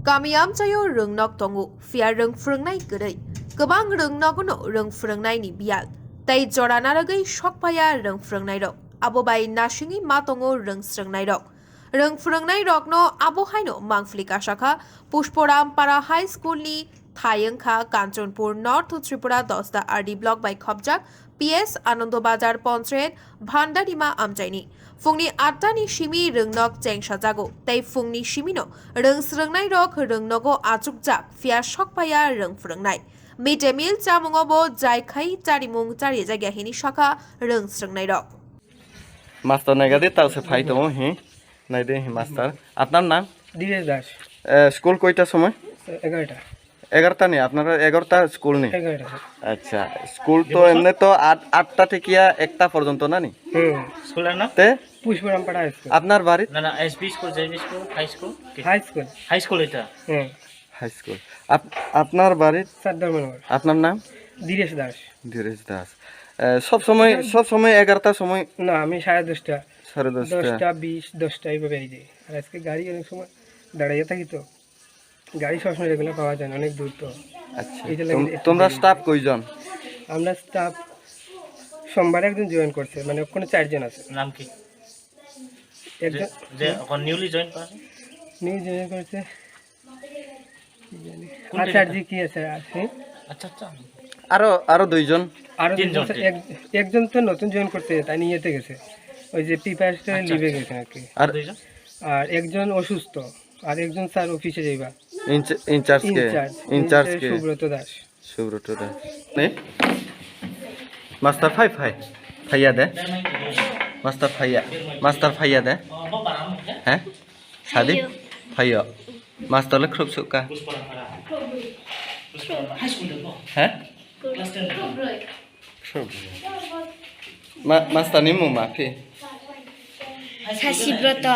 Kamiam chayo rung nok tongu, fia rung frungnai gudai. Gabang rung nogono rung frungnai ni bial. Tai Jora naragai Sokpaiya rung frungnai rok. Abo bai nasingi matongo rung frungnai rok. Rung frungnai rok no abo haino Mangphili kasaka Pusporam para high school ni Thayangkha Kanchanpur North Tripura 10 RD block by Khobjak PS Anandobazar Ponchayat Bhandarima Amchaini. Fungni Atani Shimi Rungnok Chengsha Jago, Tai Fungni Shimino, Rung Srungnai Rok, Rungnogo Achukjak, Fia Sokpaiya Rung Frungnai. Midday meal Chamungobo, Jaikai, Tarimung, Tarizagahini Shaka, Rung Srungnai Rok. Master Nagadi Tause Paito, he? Nade, Master. Atnam Nam? Dinesh Das. School Koita Sumai? 11টা 11টা নেই আপনারা 11টা school নেই 11টা আচ্ছা school তো এমনি তো 8টা থেকে 1টা পর্যন্ত না নি স্কুলের নাম তে পুষ্পরাম পাড়া স্কুল আপনার বাড়ি না SB school JB school high school এটা হাই স্কুল আপনার বাড়ি সাদ্দারমনগর আপনার নাম দিনেশ দাস সব সময় 11টার সময় না আমি 10:30 10:30 10টা 20 10টা এইভাবে এই যে আর আজকে গাড়ি অনেক সময় দাঁড়িয়ে থাকি তো গাড়ি সবসময় রেগুলার পাওয়া যায় অনেক দূর তো আচ্ছা তোমরা স্টাফ কয়জন আমরা স্টাফ সোমবার একজন জয়েন করছে মানে ওখানে 4 জন আছে নাম কি একজন যে এখন নিউলি জয়েন করেছে নিউ জয়েন করছে আচার্য কি আছে আচ্ছা আরো দুইজন আর একজন তো নতুন জয়েন করতে তাই নিয়েতে গেছে ওই যে পিপাসটা লিভে গেছে নাকি আর দুইজন আর একজন অসুস্থ আর একজন স্যার অফিসে যাইবা ইনচার্জ কে সুব্রত দাস নে মাস্টার ফাইয়া দে মাস্টার ফাইয়া দে হ্যাঁ সাদি ফাইয়া মাস্টার লে খুব সুকা হ্যাঁ মাস্টার নি মু মাফি Sasibrata.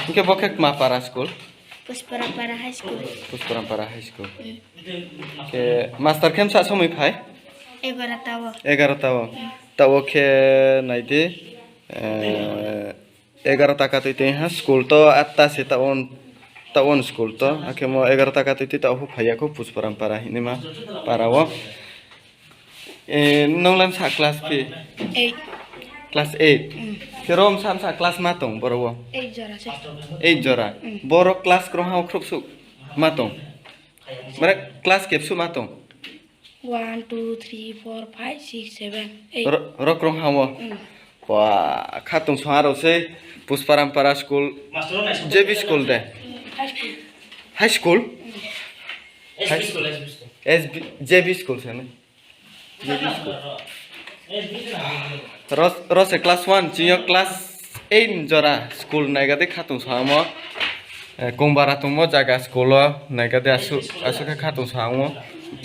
Ike bokek ma para school? Pusporam para high school. Pusporam para high school. Ke master kem sa somoi phai? 11 tawo. 11 tawo. Tawo ke naide 11 taka tuite ha school to atta se taon school to ake mo 11 taka tuite ta hu phaya ko Pusporam para hinima para wo. Nonglam sa class pe? 8. Class 8. Kerom samsa class matong borowo. 8 Jora sih. 8 Jora. Boro class krohau krupsuk matong. Mere class kepsu matong. 1 2 3 4 5 6 7 8. Rok krohau. Wah, khatung soharo se Pusporam para school. JB school de. High school. JB school se ne. JB school. Rose class 1 junior class 8 Jora school naigade khatung samo kongbara tungmo jaga school naigade asuka khatung samo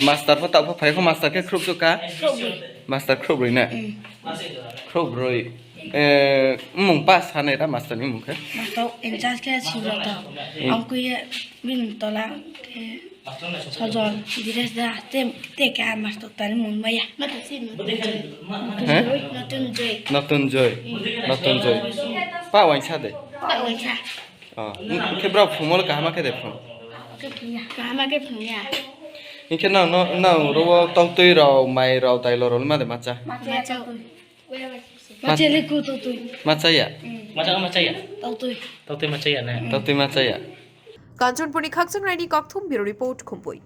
master pa ta phai ko master ke khrup suka master khrup roi na khrup roi mung pas hane da master ni mung ke Master incharge ke Sibrata. Angku ya bin tolang ke Sojon Dinesh Das te ka master tani mun maya. Notun joy pa wain sa de Pak Wansa. ke bra phumol ka ma ke de phum Kama ke punya. inke na ro tong tui ro mai ro tai lo ro ma de macha Macam leku tu. macha ya macam ya Tau tu. tahu macam ya tau tui macha ya Kanchanpur ni Khakchang Raini Kokthum Bureau Report Khumpui.